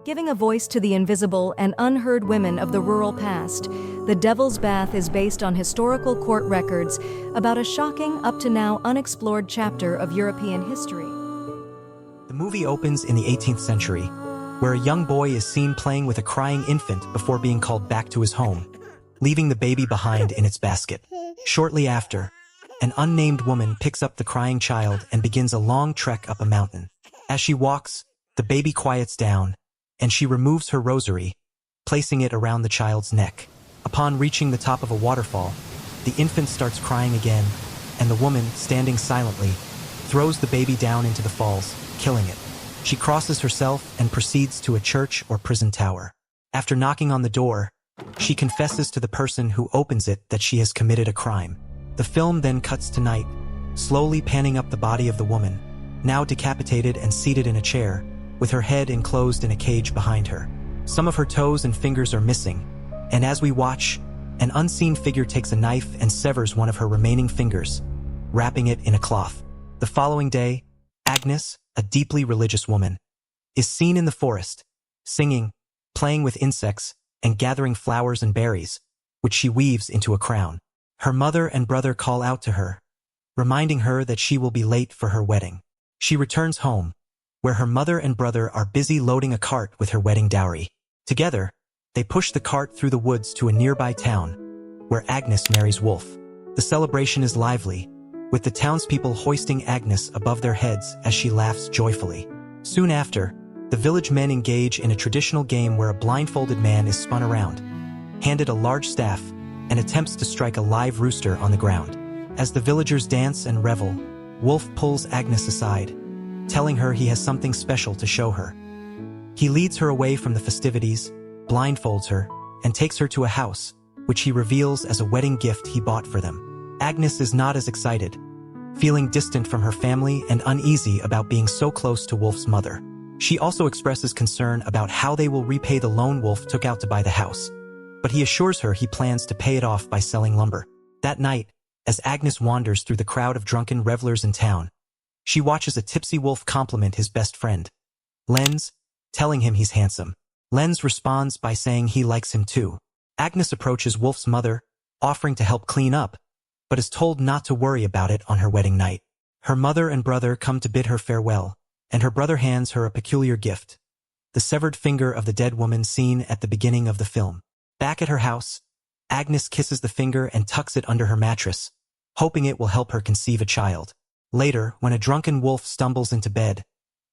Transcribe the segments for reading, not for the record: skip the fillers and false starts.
Giving a voice to the invisible and unheard women of the rural past, The Devil's Bath is based on historical court records about a shocking, up-to-now unexplored chapter of European history. The movie opens in the 18th century, where a young boy is seen playing with a crying infant before being called back to his home, leaving the baby behind in its basket. Shortly after, an unnamed woman picks up the crying child and begins a long trek up a mountain. As she walks, the baby quiets down, and she removes her rosary, placing it around the child's neck. Upon reaching the top of a waterfall, the infant starts crying again, and the woman, standing silently, throws the baby down into the falls, killing it. She crosses herself and proceeds to a church or prison tower. After knocking on the door, she confesses to the person who opens it that she has committed a crime. The film then cuts to night, slowly panning up the body of the woman, now decapitated and seated in a chair, with her head enclosed in a cage behind her. Some of her toes and fingers are missing, and as we watch, an unseen figure takes a knife and severs one of her remaining fingers, wrapping it in a cloth. The following day, Agnes, a deeply religious woman, is seen in the forest, singing, playing with insects, and gathering flowers and berries, which she weaves into a crown. Her mother and brother call out to her, reminding her that she will be late for her wedding. She returns home, where her mother and brother are busy loading a cart with her wedding dowry. Together, they push the cart through the woods to a nearby town, where Agnes marries Wolf. The celebration is lively, with the townspeople hoisting Agnes above their heads as she laughs joyfully. Soon after, the village men engage in a traditional game where a blindfolded man is spun around, handed a large staff, and attempts to strike a live rooster on the ground. As the villagers dance and revel, Wolf pulls Agnes aside, telling her he has something special to show her. He leads her away from the festivities, blindfolds her, and takes her to a house, which he reveals as a wedding gift he bought for them. Agnes is not as excited, feeling distant from her family and uneasy about being so close to Wolf's mother. She also expresses concern about how they will repay the loan Wolf took out to buy the house, but he assures her he plans to pay it off by selling lumber. That night, as Agnes wanders through the crowd of drunken revelers in town, she watches a tipsy Wolf compliment his best friend, Lenz, telling him he's handsome. Lenz responds by saying he likes him too. Agnes approaches Wolf's mother, offering to help clean up, but is told not to worry about it on her wedding night. Her mother and brother come to bid her farewell, and her brother hands her a peculiar gift, the severed finger of the dead woman seen at the beginning of the film. Back at her house, Agnes kisses the finger and tucks it under her mattress, hoping it will help her conceive a child. Later, when a drunken Wolf stumbles into bed,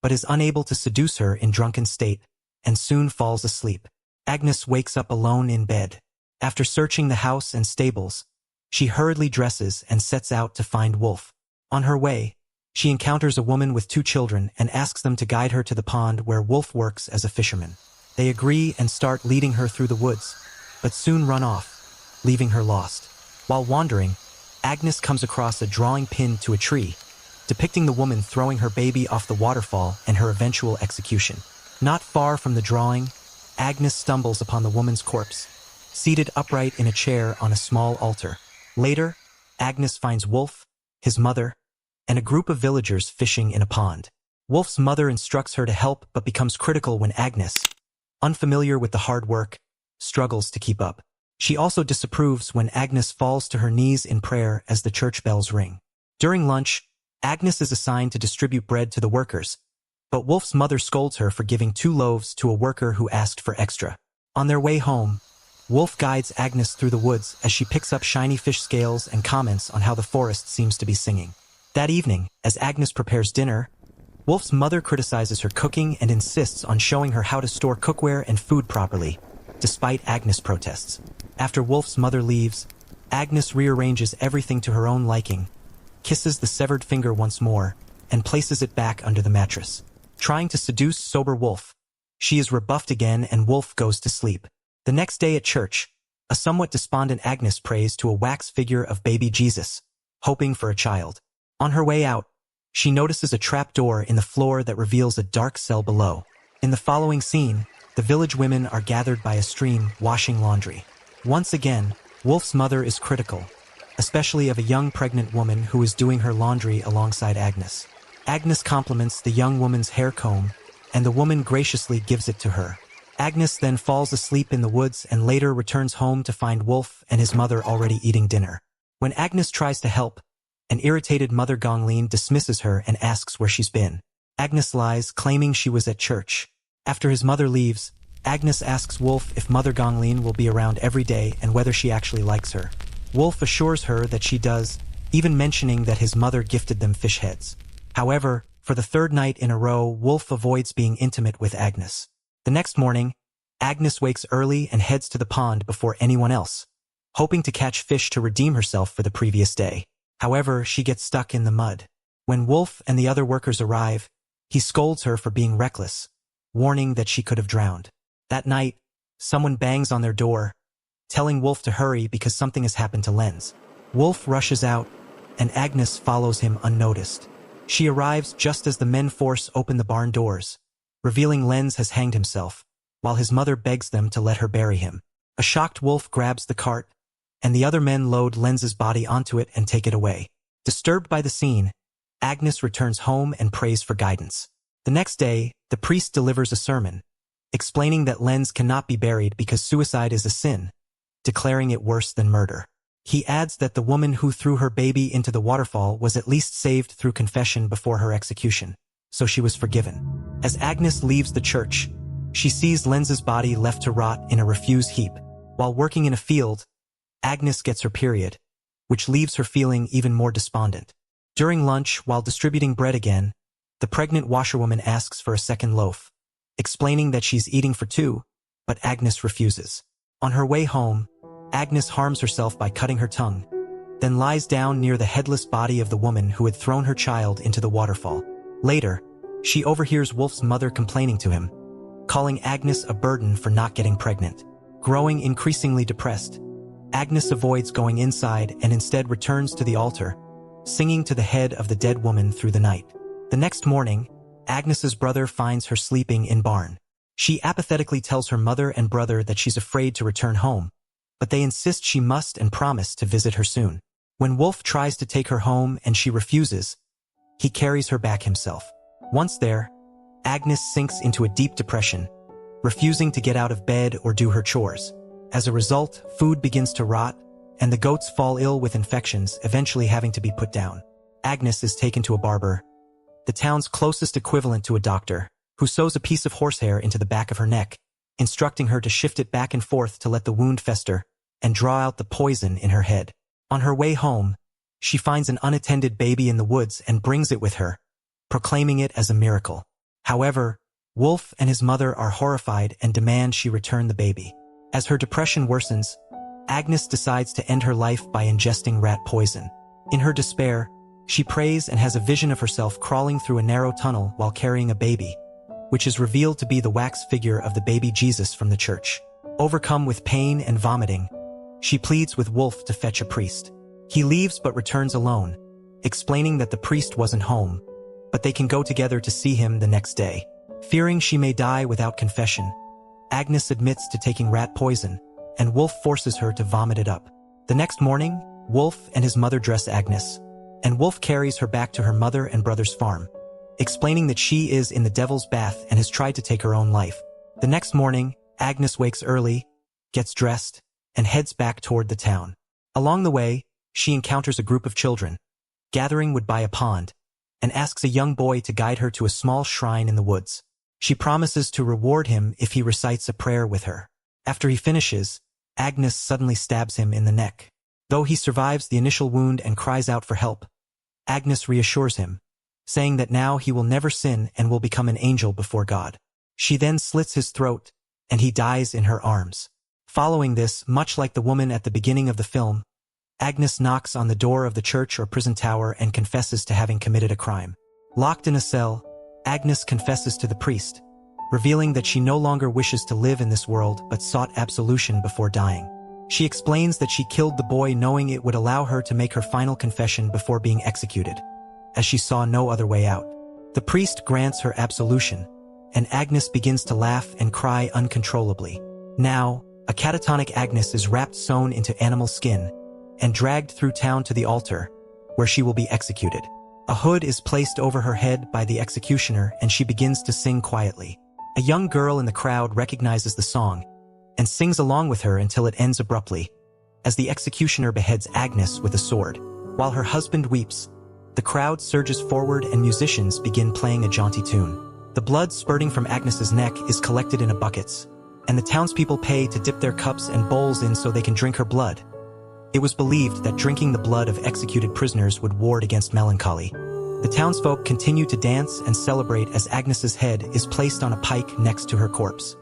but is unable to seduce her in drunken state, and soon falls asleep, Agnes wakes up alone in bed. After searching the house and stables, she hurriedly dresses and sets out to find Wolf. On her way, she encounters a woman with 2 children and asks them to guide her to the pond where Wolf works as a fisherman. They agree and start leading her through the woods, but soon run off, leaving her lost. While wandering, Agnes comes across a drawing pinned to a tree, depicting the woman throwing her baby off the waterfall and her eventual execution. Not far from the drawing, Agnes stumbles upon the woman's corpse, seated upright in a chair on a small altar. Later, Agnes finds Wolf, his mother, and a group of villagers fishing in a pond. Wolf's mother instructs her to help but becomes critical when Agnes, unfamiliar with the hard work, struggles to keep up. She also disapproves when Agnes falls to her knees in prayer as the church bells ring. During lunch, Agnes is assigned to distribute bread to the workers, but Wolf's mother scolds her for giving 2 loaves to a worker who asked for extra. On their way home, Wolf guides Agnes through the woods as she picks up shiny fish scales and comments on how the forest seems to be singing. That evening, as Agnes prepares dinner, Wolf's mother criticizes her cooking and insists on showing her how to store cookware and food properly, despite Agnes' protests. After Wolf's mother leaves, Agnes rearranges everything to her own liking, kisses the severed finger once more, and places it back under the mattress. Trying to seduce sober Wolf, she is rebuffed again and Wolf goes to sleep. The next day at church, a somewhat despondent Agnes prays to a wax figure of baby Jesus, hoping for a child. On her way out, she notices a trap door in the floor that reveals a dark cell below. In the following scene, the village women are gathered by a stream washing laundry. Once again, Wolf's mother is critical, especially of a young pregnant woman who is doing her laundry alongside Agnes. Agnes compliments the young woman's hair comb, and the woman graciously gives it to her, Agnes then falls asleep in the woods and later returns home to find Wolf and his mother already eating dinner. When Agnes tries to help, an irritated Mother Gongling dismisses her and asks where she's been. Agnes lies, claiming she was at church. After his mother leaves, Agnes asks Wolf if Mother Gongling will be around every day and whether she actually likes her. Wolf assures her that she does, even mentioning that his mother gifted them fish heads. However, for the third night in a row, Wolf avoids being intimate with Agnes. The next morning, Agnes wakes early and heads to the pond before anyone else, hoping to catch fish to redeem herself for the previous day. However, she gets stuck in the mud. When Wolf and the other workers arrive, he scolds her for being reckless, warning that she could have drowned. That night, someone bangs on their door, telling Wolf to hurry because something has happened to Lenz. Wolf rushes out, and Agnes follows him unnoticed. She arrives just as the men force open the barn doors, revealing Lenz has hanged himself, while his mother begs them to let her bury him. A shocked Wolf grabs the cart, and the other men load Lenz's body onto it and take it away. Disturbed by the scene, Agnes returns home and prays for guidance. The next day, the priest delivers a sermon, explaining that Lenz cannot be buried because suicide is a sin, declaring it worse than murder. He adds that the woman who threw her baby into the waterfall was at least saved through confession before her execution, so she was forgiven. As Agnes leaves the church, she sees Lenz's body left to rot in a refuse heap. While working in a field, Agnes gets her period, which leaves her feeling even more despondent. During lunch, while distributing bread again, the pregnant washerwoman asks for a second loaf, explaining that she's eating for two, but Agnes refuses. On her way home, Agnes harms herself by cutting her tongue, then lies down near the headless body of the woman who had thrown her child into the waterfall. Later, she overhears Wolf's mother complaining to him, calling Agnes a burden for not getting pregnant. Growing increasingly depressed, Agnes avoids going inside and instead returns to the altar, singing to the head of the dead woman through the night. The next morning, Agnes's brother finds her sleeping in barn. She apathetically tells her mother and brother that she's afraid to return home, but they insist she must and promise to visit her soon. When Wolf tries to take her home and she refuses, he carries her back himself. Once there, Agnes sinks into a deep depression, refusing to get out of bed or do her chores. As a result, food begins to rot, and the goats fall ill with infections, eventually having to be put down. Agnes is taken to a barber, the town's closest equivalent to a doctor, who sews a piece of horsehair into the back of her neck, instructing her to shift it back and forth to let the wound fester and draw out the poison in her head. On her way home, she finds an unattended baby in the woods and brings it with her, proclaiming it as a miracle. However, Wolf and his mother are horrified and demand she return the baby. As her depression worsens, Agnes decides to end her life by ingesting rat poison. In her despair, she prays and has a vision of herself crawling through a narrow tunnel while carrying a baby, which is revealed to be the wax figure of the baby Jesus from the church. Overcome with pain and vomiting, she pleads with Wolf to fetch a priest. He leaves but returns alone, explaining that the priest wasn't home, but they can go together to see him the next day. Fearing she may die without confession, Agnes admits to taking rat poison, and Wolf forces her to vomit it up. The next morning, Wolf and his mother dress Agnes, and Wolf carries her back to her mother and brother's farm, explaining that she is in the devil's bath and has tried to take her own life. The next morning, Agnes wakes early, gets dressed, and heads back toward the town. Along the way, she encounters a group of children, gathering wood by a pond, and asks a young boy to guide her to a small shrine in the woods. She promises to reward him if he recites a prayer with her. After he finishes, Agnes suddenly stabs him in the neck. Though he survives the initial wound and cries out for help, Agnes reassures him, saying that now he will never sin and will become an angel before God. She then slits his throat, and he dies in her arms. Following this, much like the woman at the beginning of the film, Agnes knocks on the door of the church or prison tower and confesses to having committed a crime. Locked in a cell, Agnes confesses to the priest, revealing that she no longer wishes to live in this world but sought absolution before dying. She explains that she killed the boy knowing it would allow her to make her final confession before being executed, as she saw no other way out. The priest grants her absolution, and Agnes begins to laugh and cry uncontrollably. Now, a catatonic Agnes is wrapped sewn into animal skin and dragged through town to the altar, where she will be executed. A hood is placed over her head by the executioner and she begins to sing quietly. A young girl in the crowd recognizes the song and sings along with her until it ends abruptly, as the executioner beheads Agnes with a sword. While her husband weeps, the crowd surges forward and musicians begin playing a jaunty tune. The blood spurting from Agnes's neck is collected in buckets, and the townspeople pay to dip their cups and bowls in so they can drink her blood. It was believed that drinking the blood of executed prisoners would ward against melancholy. The townsfolk continue to dance and celebrate as Agnes's head is placed on a pike next to her corpse.